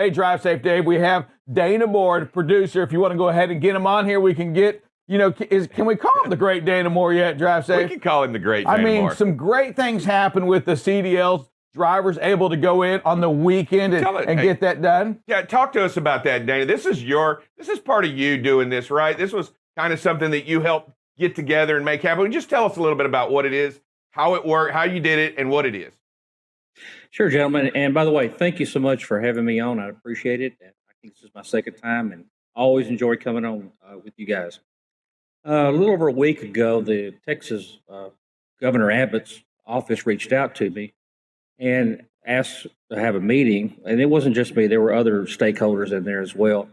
Hey, Drive Safe Dave, we have Dana Moore, the producer. If you want to go ahead and get him on here, we can get, can we call him the great Dana Moore yet, Drive Safe? We can call him the great Dana Moore. Some great things happen with the CDLs. Drivers able to go in on the weekend and get that done. Yeah, talk to us about that, Dana. This is part of you doing this, right? This was kind of something that you helped get together and make happen. Just tell us a little bit about what it is, how it worked, how you did it, and what it is. Sure, gentlemen. And by the way, thank you so much for having me on. I appreciate it. I think this is my second time, and I always enjoy coming on with you guys. A little over a week ago, the Texas Governor Abbott's office reached out to me and asked to have a meeting. And it wasn't just me; there were other stakeholders in there as well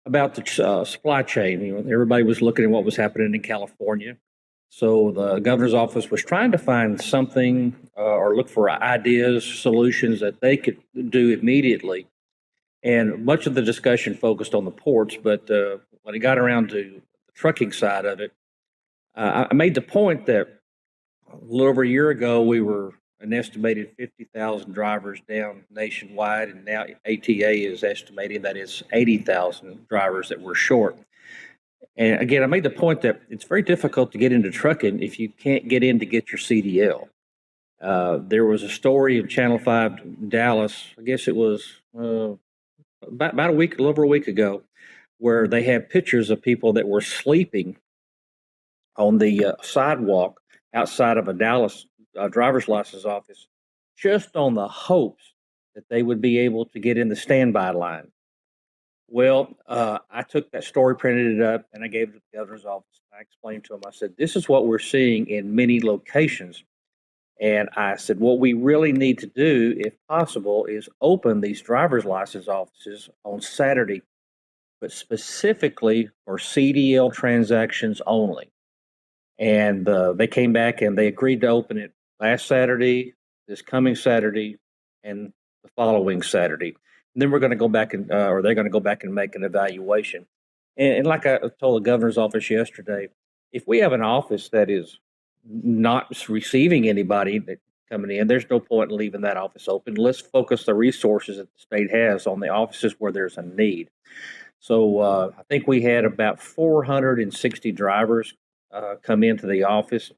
about the supply chain. Everybody was looking at what was happening in California. So the governor's office was trying to find something or look for ideas, solutions that they could do immediately. And much of the discussion focused on the ports, but when it got around to the trucking side of it, I made the point that a little over a year ago, we were an estimated 50,000 drivers down nationwide, and now ATA is estimating that it's 80,000 drivers that we're short. And again, I made the point that it's very difficult to get into trucking if you can't get in to get your CDL. There was a story in Channel 5 Dallas, I guess it was about a little over a week ago, where they had pictures of people that were sleeping on the sidewalk outside of a Dallas driver's license office, just on the hopes that they would be able to get in the standby line. Well, I took that story, printed it up, and I gave it to the governor's office. I explained to him, I said, this is what we're seeing in many locations. And I said, what we really need to do, if possible, is open these driver's license offices on Saturday, but specifically for CDL transactions only. And they came back and they agreed to open it last Saturday, this coming Saturday, and the following Saturday. And then we're going to go back and, or they're going to go back and make an evaluation. And like I told the governor's office yesterday, if we have an office that is not receiving anybody that coming in, there's no point in leaving that office open. Let's focus the resources that the state has on the offices where there's a need. So I think we had about 460 drivers come into the office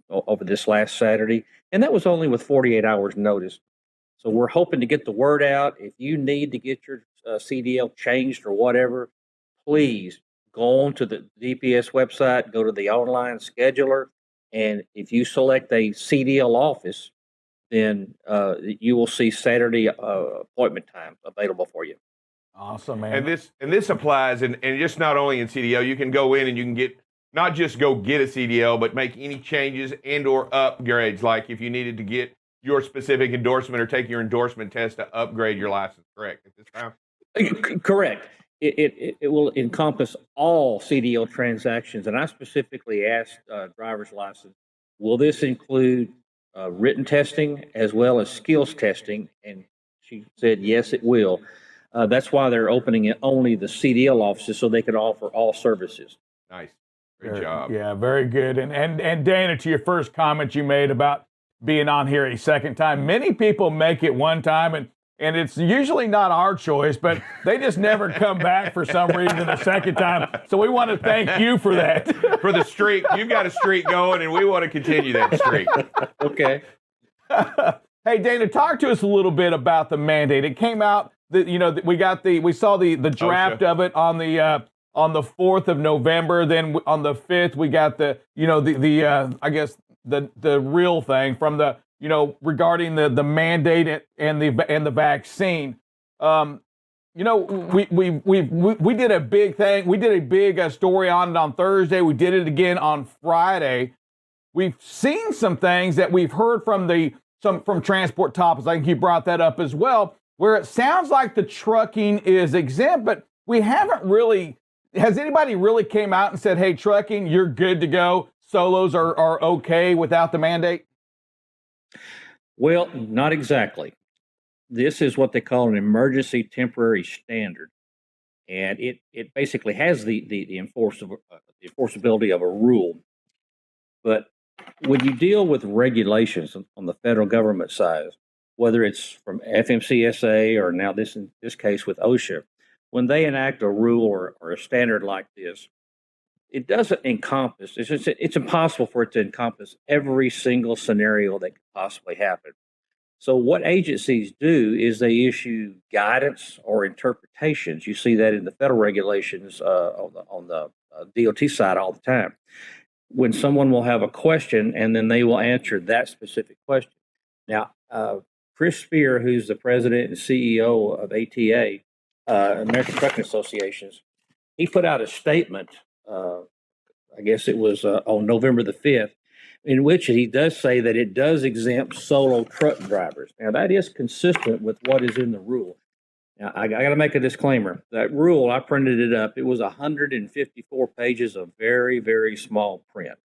over this last Saturday, and that was only with 48 hours notice. So we're hoping to get the word out. If you need to get your CDL changed or whatever, please go on to the DPS website, go to the online scheduler, and if you select a CDL office, then you will see Saturday appointment times available for you. Awesome, man. And this applies, and just not only in CDL, you can go in and you can get, not just go get a CDL, but make any changes and or upgrades, like if you needed to get your specific endorsement or take your endorsement test to upgrade your license, correct, at this time? Correct. It will encompass all CDL transactions. And I specifically asked driver's license, will this include written testing as well as skills testing? And she said, yes, it will. That's why they're opening it only the CDL offices so they can offer all services. Nice. Great job. Yeah, very good. And Dana, to your first comment you made about being on here a second time, many people make it one time and it's usually not our choice, but they just never come back for some reason a second time. So we want to thank you for that. For the streak. You've got a streak going, and we want to continue that streak. Okay. Hey, Dana, talk to us a little bit about the mandate. It came out that, we saw the draft of it on the 4th of November. Then on the 5th, we got the real thing from the, regarding the mandate and the vaccine. We did a big thing. We did a big story on it on Thursday. We did it again on Friday. We've seen some things that we've heard from from Transport Topics. I think you brought that up as well, where it sounds like the trucking is exempt, but we haven't really. Has anybody really came out and said, "Hey, trucking, you're good to go. Solos are okay without the mandate"? Well, not exactly. This is what they call an emergency temporary standard. And it basically has the enforceability of a rule. But when you deal with regulations on the federal government side, whether it's from FMCSA or now in this case with OSHA, when they enact a rule or a standard like this, it doesn't encompass. It's impossible for it to encompass every single scenario that could possibly happen. So what agencies do is they issue guidance or interpretations. You see that in the federal regulations on the DOT side all the time. When someone will have a question and then they will answer that specific question. Now, Chris Spear, who's the president and CEO of ATA, American Trucking Associations, he put out a statement, I guess it was on November the 5th, in which he does say that it does exempt solo truck drivers. Now, that is consistent with what is in the rule. Now, I got to make a disclaimer. That rule, I printed it up. It was 154 pages of very, very small print.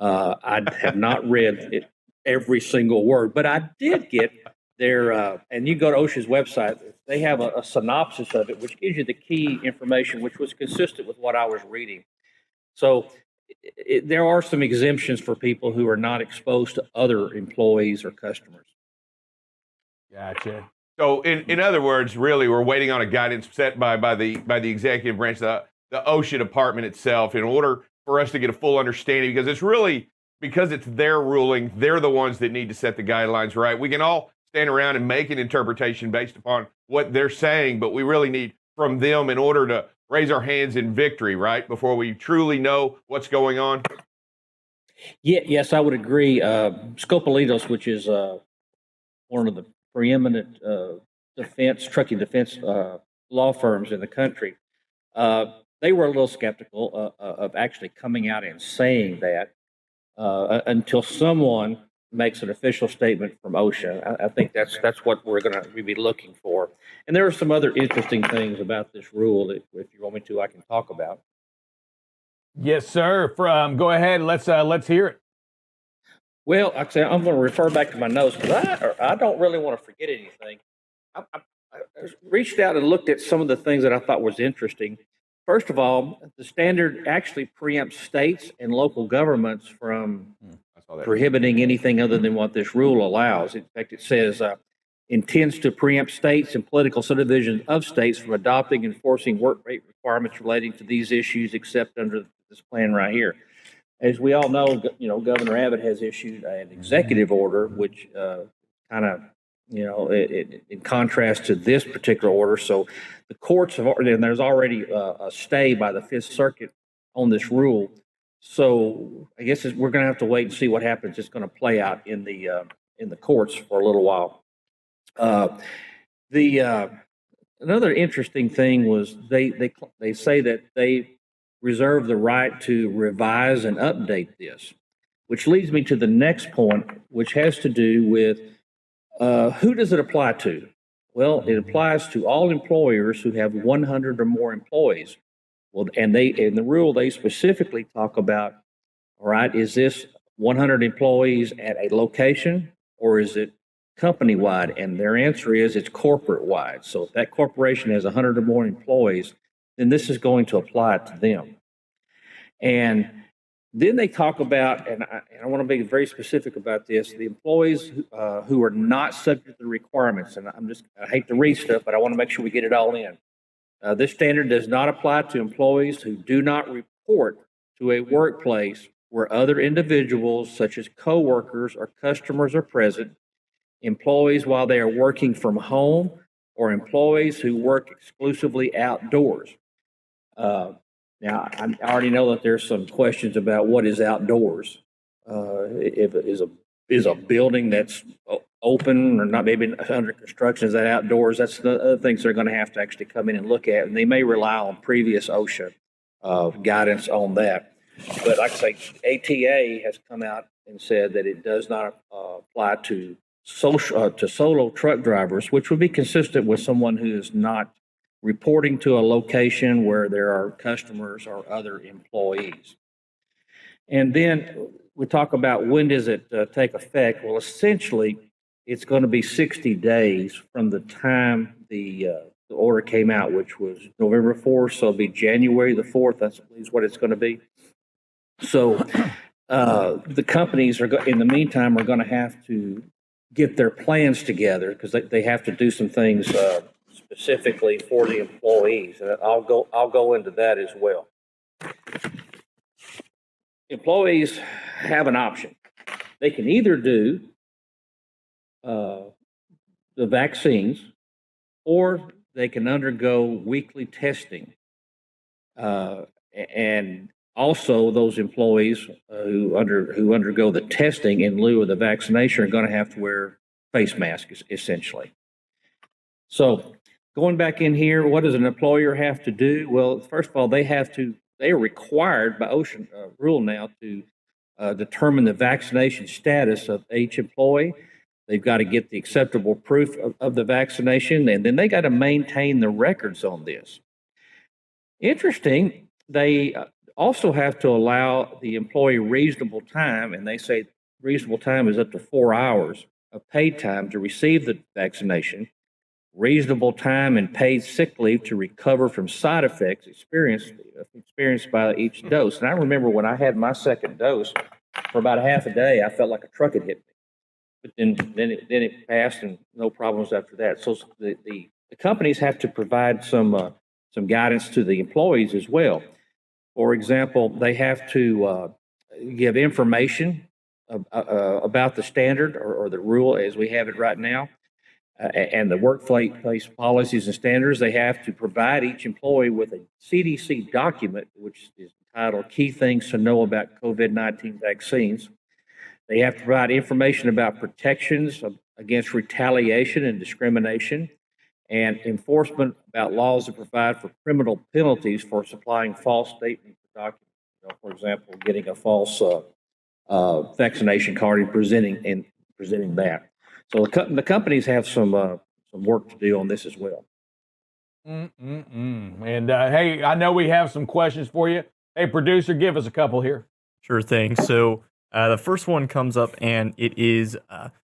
I have not read it, every single word, but I did get their, and you go to OSHA's website, they have a synopsis of it, which gives you the key information, which was consistent with what I was reading. So there are some exemptions for people who are not exposed to other employees or customers. Gotcha. So, in other words, really, we're waiting on a guidance set by the executive branch, the OSHA department itself, in order for us to get a full understanding. Because it's their ruling, they're the ones that need to set the guidelines, right? We can all stand around and make an interpretation based upon what they're saying, but we really need from them in order to raise our hands in victory, right? Before we truly know what's going on. Yeah, yes, I would agree. Scopolitos, which is one of the preeminent trucking defense law firms in the country, they were a little skeptical of actually coming out and saying that until someone makes an official statement from OSHA. I think that's what we're going to be looking for. And there are some other interesting things about this rule that, if you want me to, I can talk about. Yes, sir. Go ahead. Let's hear it. Well, like I say, I'm going to refer back to my notes because I don't really want to forget anything. I reached out and looked at some of the things that I thought was interesting. First of all, the standard actually preempts states and local governments from prohibiting anything other than what this rule allows. In fact, it says intends to preempt states and political subdivisions of states from adopting and enforcing work rate requirements relating to these issues, except under this plan right here. As we all know, Governor Abbott has issued an executive order, which kind of, in contrast to this particular order. So the courts have, and there's already a stay by the Fifth Circuit on this rule. So I guess we're going to have to wait and see what happens. It's going to play out in the courts for a little while. Another interesting thing was they say that they reserve the right to revise and update this, which leads me to the next point, which has to do with who does it apply to? Well, it applies to all employers who have 100 or more employees. Well, and in the rule, they specifically talk about, all right, is this 100 employees at a location or is it company-wide? And their answer is it's corporate-wide. So if that corporation has 100 or more employees, then this is going to apply to them. And then they talk about, and I want to be very specific about this, the employees who are not subject to the requirements. And I hate to read stuff, but I want to make sure we get it all in. This standard does not apply to employees who do not report to a workplace where other individuals, such as coworkers or customers, are present, employees while they are working from home, or employees who work exclusively outdoors. Now, I already know that there's some questions about what is outdoors. If it is a building that's open or not, maybe under construction, is that outdoors? That's the other things they're going to have to actually come in and look at, and they may rely on previous OSHA guidance on that. But like I say, ATA has come out and said that it does not apply to solo truck drivers, which would be consistent with someone who is not reporting to a location where there are customers or other employees. And then we talk about when does it take effect. Well, essentially, it's going to be 60 days from the time the order came out, which was November 4th. So it'll be January the 4th. That's what it's going to be. So the companies in the meantime, are going to have to get their plans together because they have to do some things specifically for the employees, and I'll go into that as well. Employees have an option. They can either do the vaccines, or they can undergo weekly testing. And also, those employees who undergo the testing in lieu of the vaccination are going to have to wear face masks, essentially. So, going back in here, what does an employer have to do? Well, first of all, they are required by OSHA rule now to determine the vaccination status of each employee. They've got to get the acceptable proof of the vaccination, and then they got to maintain the records on this. Interesting, they also have to allow the employee reasonable time, and they say reasonable time is up to 4 hours of paid time to receive the vaccination, reasonable time and paid sick leave to recover from side effects experienced by each dose. And I remember when I had my second dose, for about a half a day, I felt like a truck had hit me. But then it passed and no problems after that. So the companies have to provide some guidance to the employees as well. For example, they have to give information about the standard or the rule as we have it right now, and the workplace policies and standards. They have to provide each employee with a CDC document, which is entitled Key Things to Know About COVID-19 Vaccines. They have to provide information about protections against retaliation and discrimination, and enforcement about laws that provide for criminal penalties for supplying false statements or documents. For example, getting a false vaccination card and presenting that. So the companies have some work to do on this as well. And hey, I know we have some questions for you. Hey, producer, give us a couple here. Sure thing. So the first one comes up, and it is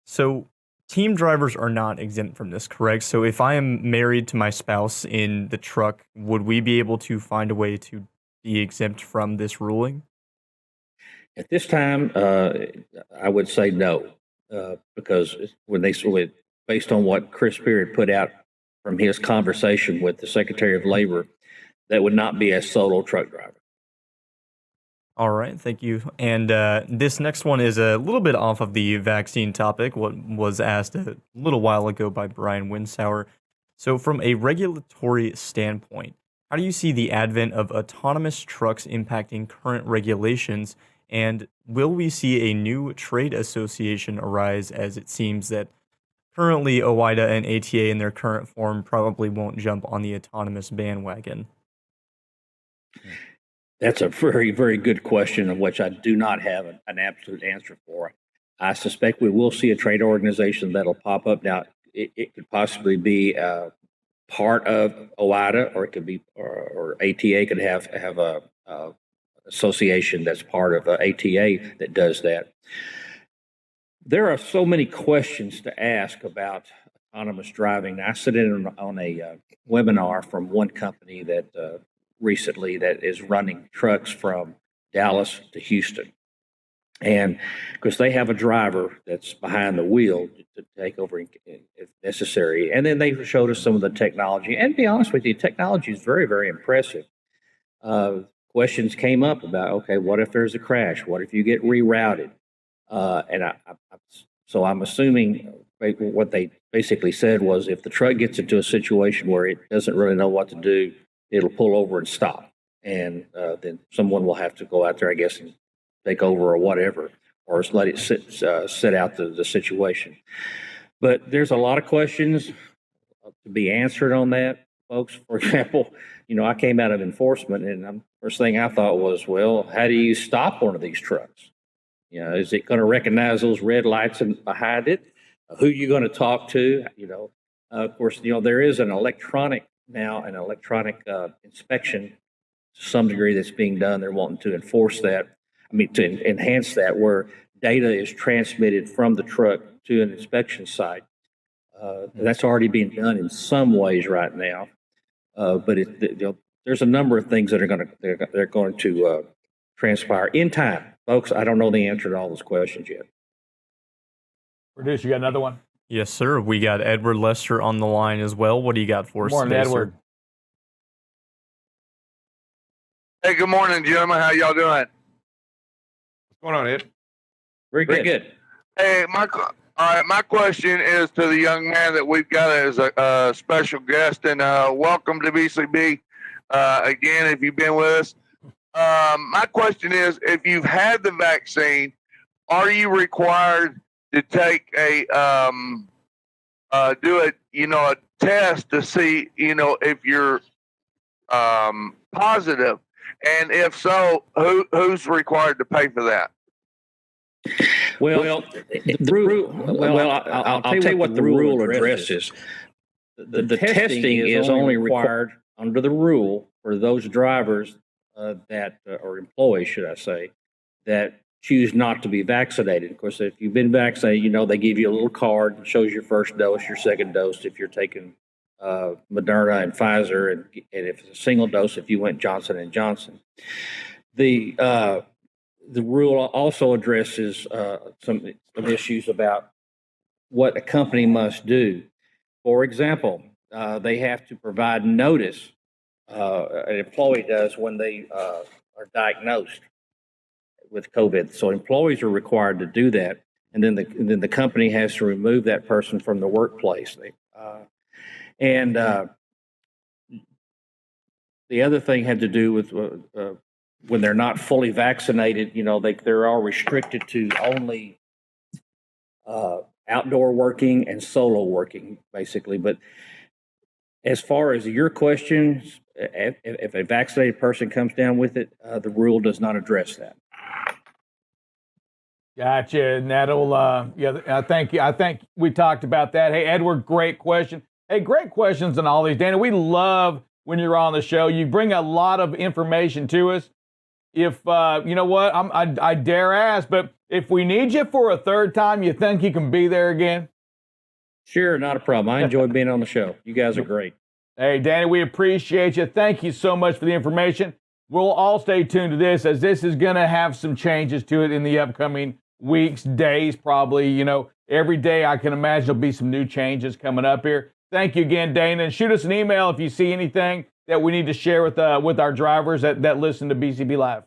so team drivers are not exempt from this, correct? So if I am married to my spouse in the truck, would we be able to find a way to be exempt from this ruling? At this time, I would say no, because based on what Chris Beard put out from his conversation with the Secretary of Labor, that would not be a solo truck driver. All right, thank you. And this next one is a little bit off of the vaccine topic, what was asked a little while ago by Brian Winsauer. So from a regulatory standpoint, how do you see the advent of autonomous trucks impacting current regulations? And will we see a new trade association arise, as it seems that currently OOIDA and ATA in their current form probably won't jump on the autonomous bandwagon? That's a very, very good question, of which I do not have an absolute answer for. I suspect we will see a trade organization that'll pop up. Now, it could possibly be part of OOIDA, or it could be, or ATA could have a association that's part of ATA that does that. There are so many questions to ask about autonomous driving. I sit in on a webinar from one company that recently that is running trucks from Dallas to Houston. And because they have a driver that's behind the wheel to take over if necessary. And then they showed us some of the technology. And to be honest with you, technology is very, very impressive. Questions came up about, okay, what if there's a crash? What if you get rerouted? So I'm assuming what they basically said was, if the truck gets into a situation where it doesn't really know what to do, it'll pull over and stop. And then someone will have to go out there, I guess, and take over or whatever, or just let it sit out the situation. But there's a lot of questions to be answered on that, folks. For example, I came out of enforcement, and first thing I thought was, well, how do you stop one of these trucks? Is it going to recognize those red lights behind it? Who are you going to talk to? Of course, there is an electronic inspection to some degree that's being done. They're wanting to enforce that. To enhance that, where data is transmitted from the truck to an inspection site. That's already being done in some ways right now. But there's a number of things that they're going to transpire in time. Folks, I don't know the answer to all those questions yet. Producer, you got another one? Yes, sir. We got Edward Lester on the line as well. What do you got for us Morning, today, Edward. sir? Hey, good morning, gentlemen. How y'all doing? What's going on, Ed? Very good. Hey, all right. My question is to the young man that we've got as a special guest, and welcome to BCB again. If you've been with us, my question is: if you've had the vaccine, are you required to take a a test to see if you're positive, and if so, who's required to pay for that? Well, I'll tell you what the rule addresses. The testing is only required under the rule for those drivers or employees, should I say, that choose not to be vaccinated. Of course, if you've been vaccinated, they give you a little card that shows your first dose, your second dose, if you're taking Moderna and Pfizer, and if it's a single dose, if you went Johnson and Johnson. The rule also addresses some issues about what a company must do. For example, they have to provide notice. An employee does when they are diagnosed with COVID. So employees are required to do that, and then the company has to remove that person from the workplace. The other thing had to do with when they're not fully vaccinated, they're all restricted to only outdoor working and solo working, basically. But as far as your question, if a vaccinated person comes down with it, the rule does not address that. Gotcha. And that'll, I think we talked about that. Hey, Edward, great question. Hey, great questions on all these, Danny. We love when you're on the show. You bring a lot of information to us. If, you know what, I dare ask, but if we need you for a third time, you think you can be there again? Sure, not a problem. I enjoy being on the show. You guys are great. Hey, Danny, we appreciate you. Thank you so much for the information. We'll all stay tuned to this, as this is going to have some changes to it in the upcoming weeks, days, probably. Every day I can imagine there'll be some new changes coming up here. Thank you again, Dana. And shoot us an email if you see anything that we need to share with our drivers that listen to BCB Live.